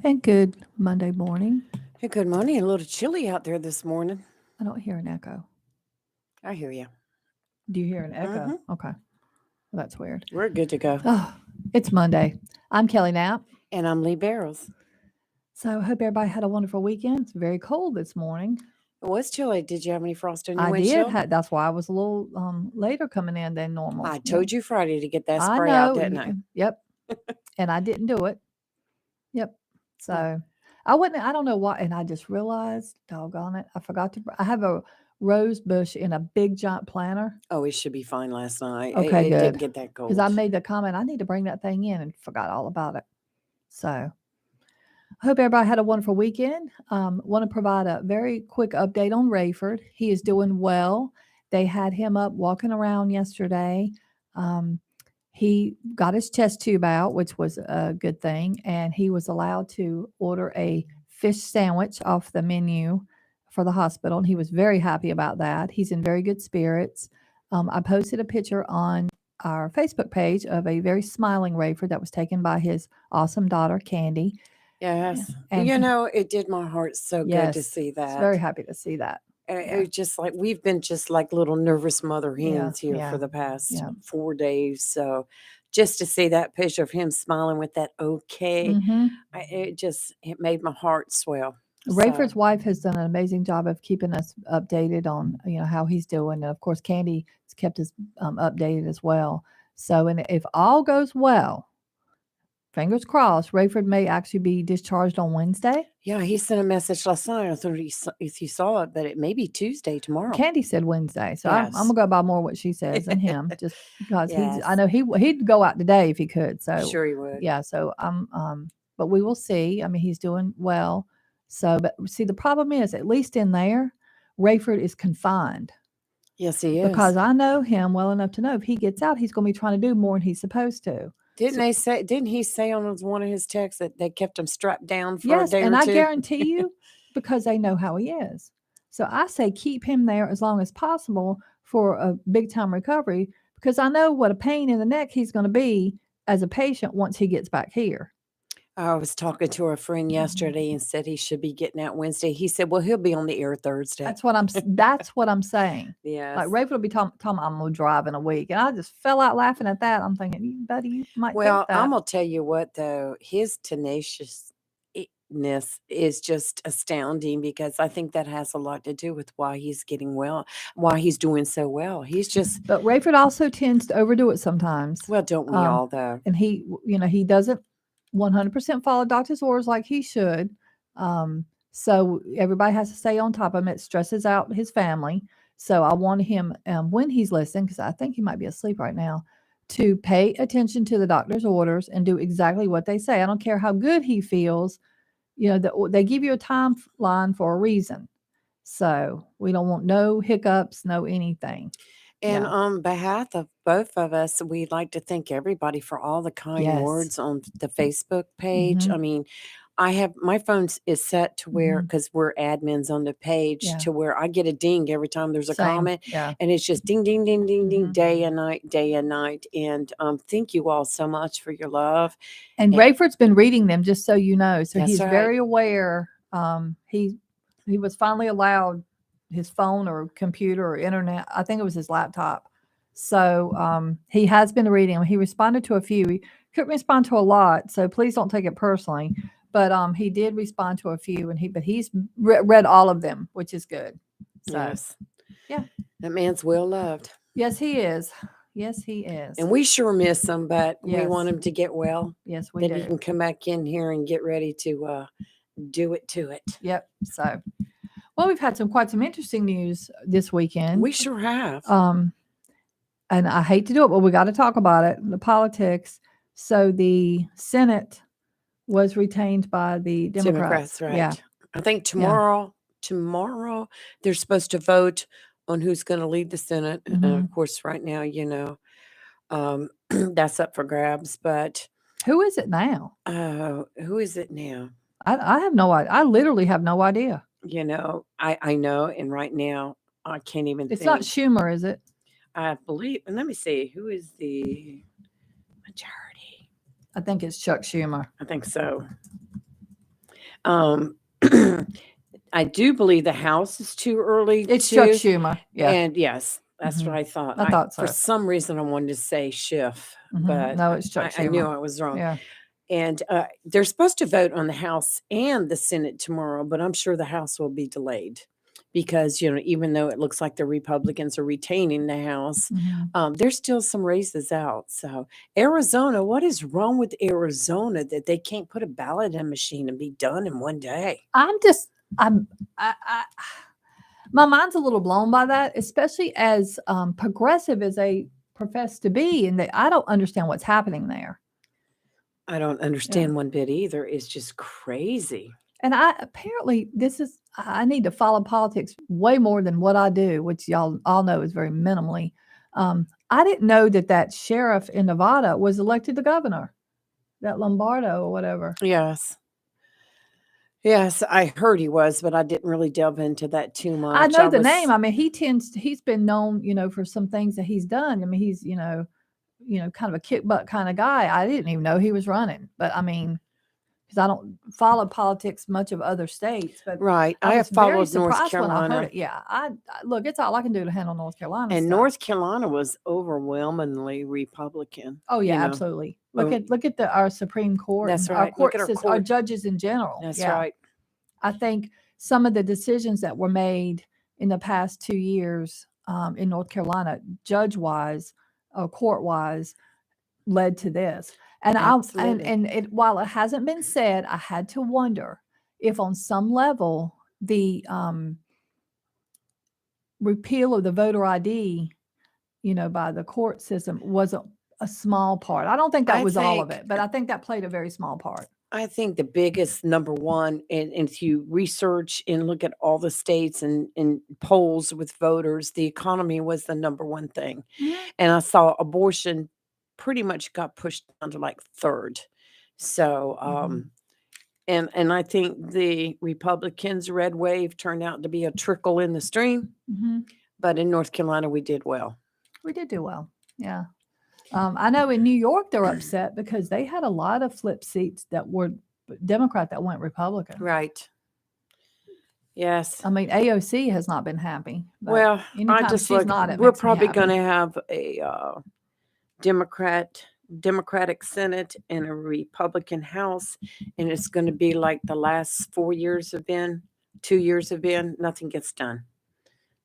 And good Monday morning. Hey, good morning. A little chilly out there this morning. I don't hear an echo. I hear you. Do you hear an echo? Mm-hmm. Okay. Well, that's weird. We're good to go. Oh, it's Monday. I'm Kelly Knapp. And I'm Lee Barrows. So I hope everybody had a wonderful weekend. It's very cold this morning. It was chilly. Did you have any frost in your I did. windshield? That's why I was a little later coming in than normal. I Yeah. told you Friday to get that I spray out, know. didn't I? Yep. And I didn't do it. Yep. No. So I don't know why. And I just realized, doggone it, I forgot to, I have a rose bush in a big giant planter. Oh, it should be fine last night. It, Okay, it didn't good. get that Because cold. I made the comment, I need to bring that thing in and forgot all about it. So I hope everybody had a wonderful weekend. Want to provide a very quick update on Rayford. He is doing well. They had him up walking around yesterday. Um, he got his chest tube out, which was a good thing, and he was allowed to order a fish sandwich off the menu for the hospital, and he was very happy about that. He's in very good spirits. I posted a picture on our Facebook page of a very smiling Rayford that was taken by his awesome daughter, Candy. Yeah, Yes. and he It did my heart so good to yes, see it's that. very happy to see that. Yeah, It just like we've been just like little nervous mother yeah, hens here yeah, for the past yeah. 4 days. So just to see that picture of him smiling with that okay, Mhm. it made my heart swell. So Rayford's wife has done an amazing job of keeping us updated on how he's doing, and of course, Candy has kept us updated as well. So, and if all goes well, fingers crossed, Rayford may actually be discharged on Wednesday. yeah, he sent a message last night. I thought if you saw it, but it may be Tuesday tomorrow. Candy said Wednesday, so I'm Yes. gonna go by more what she says than him, just because I Yes. know he'd go out today if he could. So Sure he would. yeah, so but we will see. I mean, he's doing well. So, but see, the problem is, at least in there, Rayford is confined Yes, he is. because I know him well enough to know if he gets out, he's going to be trying to do more than he's supposed to. So, Didn't he say on one of his texts that they kept him strapped down for a yes, day and or I two? guarantee you, because they know how he is. So I say keep him there as long as possible for a big time recovery because I know what a pain in the neck he's going to be as a patient once he gets back here. I was talking to a friend yesterday and said he should be getting out Wednesday. He said, "Well, he'll be on the air Thursday." That's what I'm saying. Like Yes. Rafe will be talking I'm gonna drive in a week, and I just fell out laughing at that. I'm thinking, buddy, you might think Well, I'm that. gonna tell you what though, his tenaciousness is just astounding because I think that has a lot to do with why he's getting well, why he's doing so well. He's just But Rayford also tends to overdo it sometimes. well, don't we Um, all though? and he doesn't 100% follow doctor's orders like he should. So everybody has to stay on top of him. It stresses out his family. So I want him, when he's listening, because I think he might be asleep right now, to pay attention to the doctor's orders and do exactly what they say. I don't care how good he feels. They give you a timeline for a reason. So we don't want no hiccups, no anything. And Yeah. on behalf of both of us, we'd like to thank everybody for all the kind Yes. words on the Facebook page. Mhm. I mean, I have my phone is set to where Mhm. because we're admins on the page Yeah. to where I get a ding every time there's a Same. comment, Yeah. and it's just ding, ding, ding, ding, ding, Mhm. day and night, day and night. And thank you all so much for your love. And And Rayford's been reading them, just so you know. So that's he's right. very aware. He was finally allowed his phone or computer or internet. I think it was his laptop. So he has been reading them. He responded to a few. He couldn't respond to a lot, so please don't take it personally. But he did respond to a few, and he's read all of them, which is good. So Yes, yeah, that man's well loved, yes, he is. Yes, he is. and we sure miss him, but we want Yes, him to get well, yes, we that he do. can come back in here and get ready to do it to it. Yep. So, well, we've had quite some interesting news this weekend. We sure have. Um, and I hate to do it, but we got to talk about it. The politics. So the Senate was retained by the Democrats. Democrats, Yeah, right. I think yeah. tomorrow they're supposed to vote on who's going to lead the Senate. And Hmm. of course, right now, that's up for grabs. But Who is it now? who is it now? I have no idea. I literally have no idea. I know. And right now, I can't even It's not think. Schumer, is it? I believe, and let me see, who is the majority? I think it's Chuck Schumer. I think so. Um, I do believe the House is too early It's Chuck too. Schumer. Yeah. And yes, that's what Mhm. I thought. I thought For so. some reason, I wanted to say Schiff, Mhm. but No, it's Chuck I knew Schumer. I was wrong. Yeah. And they're supposed to vote on the House and the Senate tomorrow, but I'm sure the House will be delayed because, even though it looks like the Republicans are retaining the House, Mhm. there's still some races out. So, Arizona, what is wrong with Arizona that they can't put a ballot in a machine and be done in one day? I my mind's a little blown by that, especially as progressive as they profess to be, and I don't understand what's happening there. I don't Yeah. understand one bit either. It's just crazy. And apparently I need to follow politics way more than what I do, which y'all all know is very minimally. I didn't know that sheriff in Nevada was elected the governor, that Lombardo or whatever. Yes. Yes, I heard he was, but I didn't really delve into that too I much. know I the name. was I mean, he's been known, for some things that he's done. I mean, he's, kind of a kick butt kind of guy. I didn't even know he was running, but I mean, because I don't follow politics much of other states, but right. I I was have very followed North surprised when I heard Carolina, it. Yeah, look, it's all I can do to handle North Carolina and stuff. North Carolina was overwhelmingly Republican. Oh yeah, absolutely. Look at our Supreme Court That's and our right. Look at court our system, our court. judges in general. That's Yeah, right. I think some of the decisions that were made in the past 2 years in North Carolina, judge wise, court wise, led to this. And Absolutely. while it hasn't been said, I had to wonder if on some level the repeal of the voter ID, by the court system was a small part. I don't think that I was all of think it, but I think that played a very small part. I think the biggest number one, and if you research and look at all the states and polls with voters, the economy was the number one thing. Mhm. And I saw abortion pretty much got pushed down to like third. So, Mhm. and I think the Republicans' red wave turned out to be a trickle in the stream. Mhm. But in North Carolina, we did well. We did do well. Yeah. I know in New York they're upset because they had a lot of flip seats that were Democrat that went Republican. Right. Yes. I mean, AOC has not been happy, but Well, I anytime just she's look. not, it We're makes me probably going to happy. have a Democratic Senate and a Republican House, and it's going to be like the last 4 years have been, 2 years have been. Nothing gets done.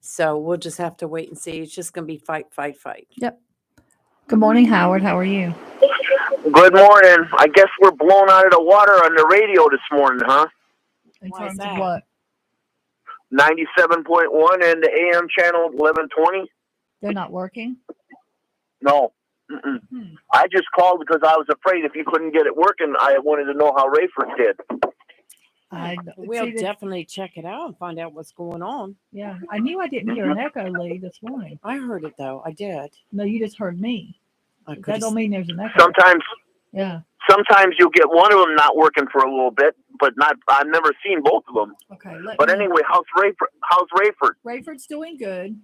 So we'll just have to wait and see. It's just going to be fight, fight, fight. Yep. Good morning, Howard. How are you? Good morning. I guess we're blown out of the water on the radio this morning, huh? In Why is terms of that? what? 97.1 and the AM channel 1120? They're not working? No. Mm-mm. Hmm. I just called because I was afraid if you couldn't get it working, I wanted to know how Rayford did. We'll definitely check it out and find out what's going on. Yeah, I knew I didn't hear an echo, Lee, this morning. I heard it though. I did. No, you just heard me. That don't mean there's an echo. Sometimes you'll get one of them not working for a little bit, but not. I've never seen both of them. Okay. Anyway, how's Rayford? Rayford's doing good.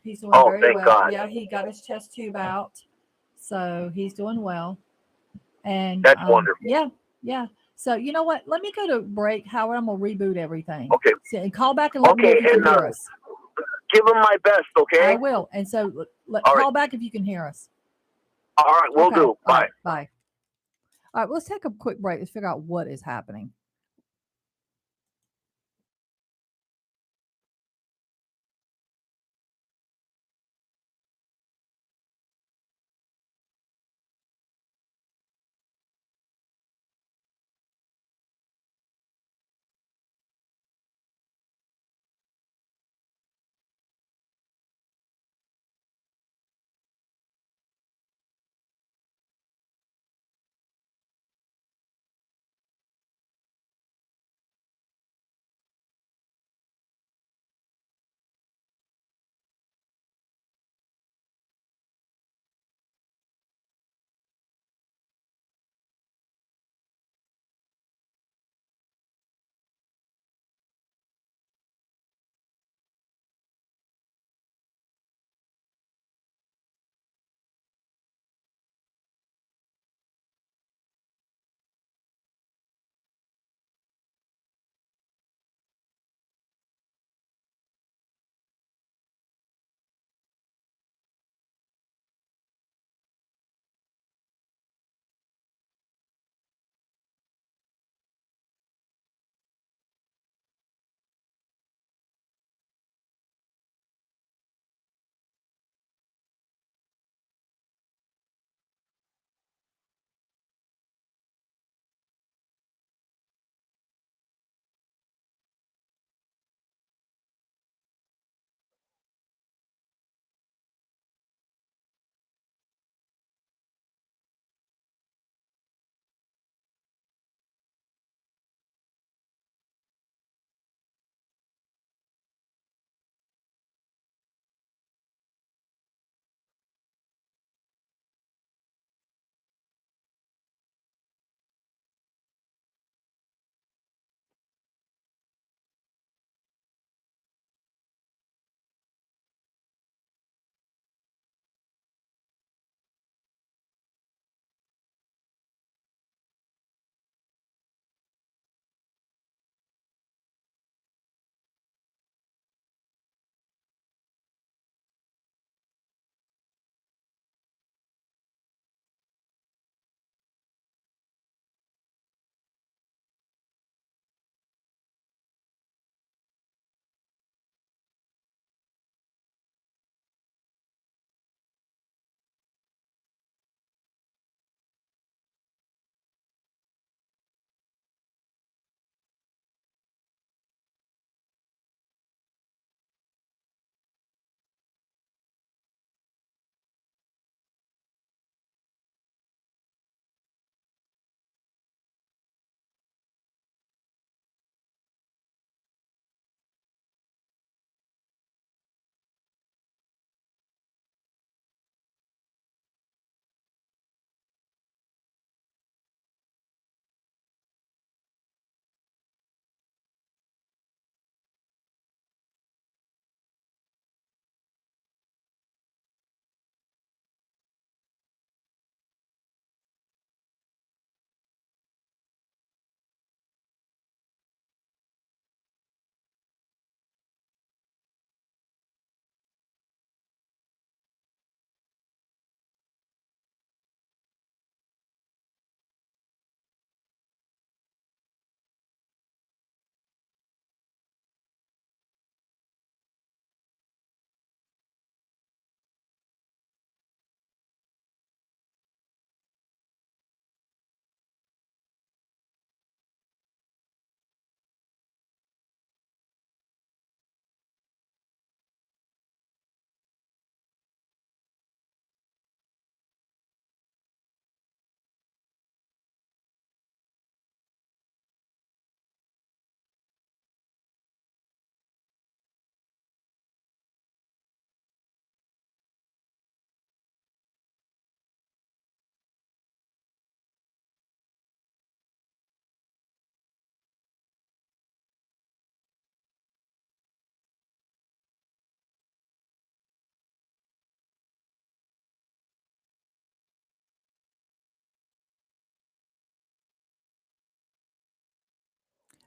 He's doing Oh, very thank well. God. Yeah, he got his chest tube out, so he's doing well. And That's wonderful. Yeah. So you know what? Let me go to break, Howard. I'm gonna reboot everything. Okay. So, and call back and let me know if you can hear us. Give him my best, okay? I will. And so call back if you can hear us. All right, we'll do. Bye. All right, bye. All right, let's take a quick break. Let's figure out what is happening.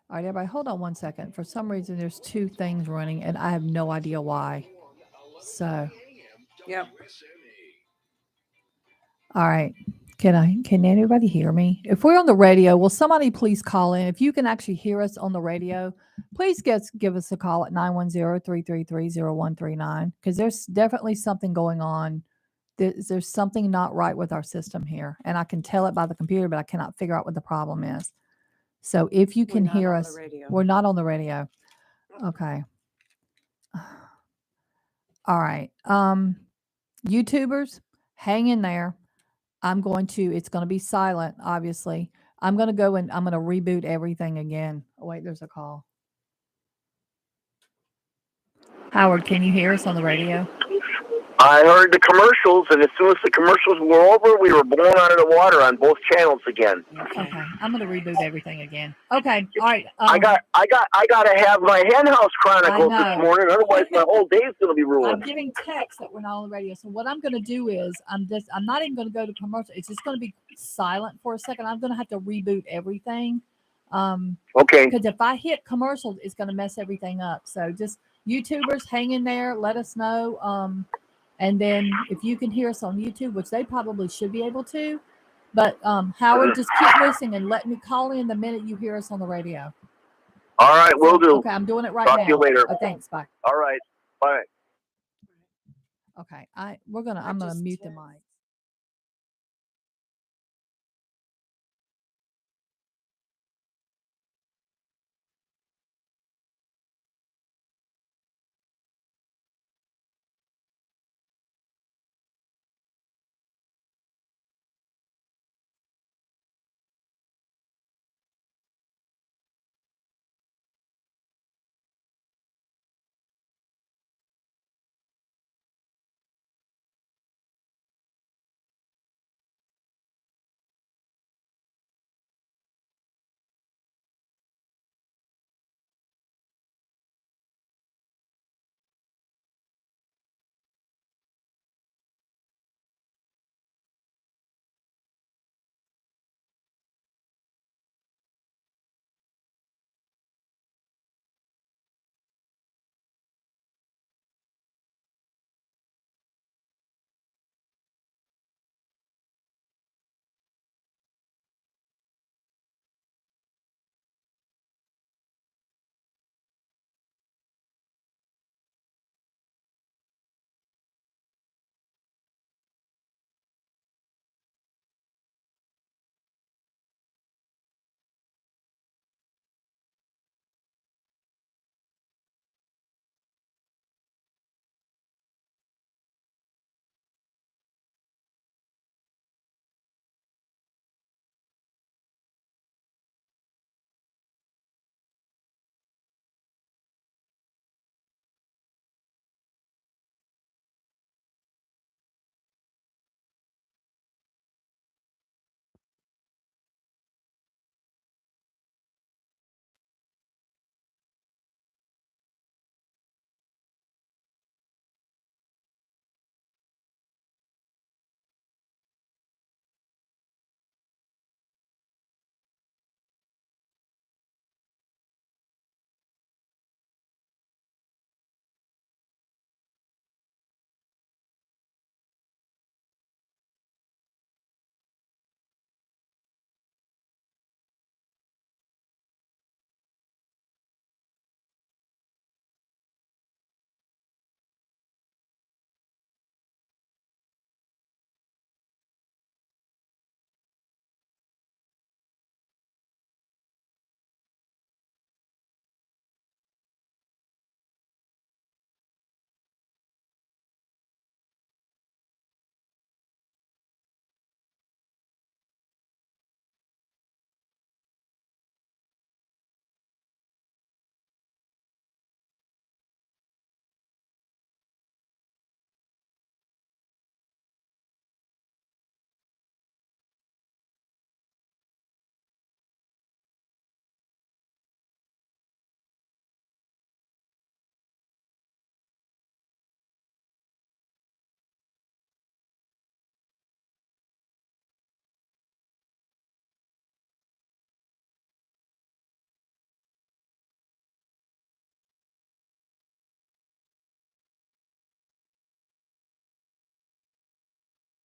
All right, everybody, hold on one second. For some reason, there's two things running, and I have no idea why. So, Yep. all right. Can anybody hear me? If we're on the radio, will somebody please call in? If you can actually hear us on the radio, please give us a call at 910-333-0139, because there's definitely something going on. There's something not right with our system here, and I can tell it by the computer, but I cannot figure out what the problem is. So if you We're can not hear on the us, radio. we're not on the radio. Okay. All right. YouTubers, hang in there. It's going to be silent, obviously. I'm going to go and I'm going to reboot everything again. Oh, wait, there's a call. Howard, can you hear us on the radio? I heard the commercials, and as soon as the commercials were over, we were blown out of the water on both channels again. Okay, I'm going to reboot everything again. Okay, all right. I got to have my Henhouse Chronicles I this know. morning, otherwise my whole day's going to be I'm ruined. getting texts that we're not on the radio. So what I'm going to do is I'm not even going to go to commercial. It's just going to be silent for a second. I'm going to have to reboot everything. Okay. Because if I hit commercials, it's going to mess everything up. So just YouTubers, hang in there. Let us know. And then if you can hear us on YouTube, which they probably should be able to, but Howard, just keep listening and let me call in the minute you hear us on the radio. All right, will do. Okay, I'm doing it right Talk now. to you later. Thanks. Bye. All right. Bye. Okay, I'm gonna mute the mic.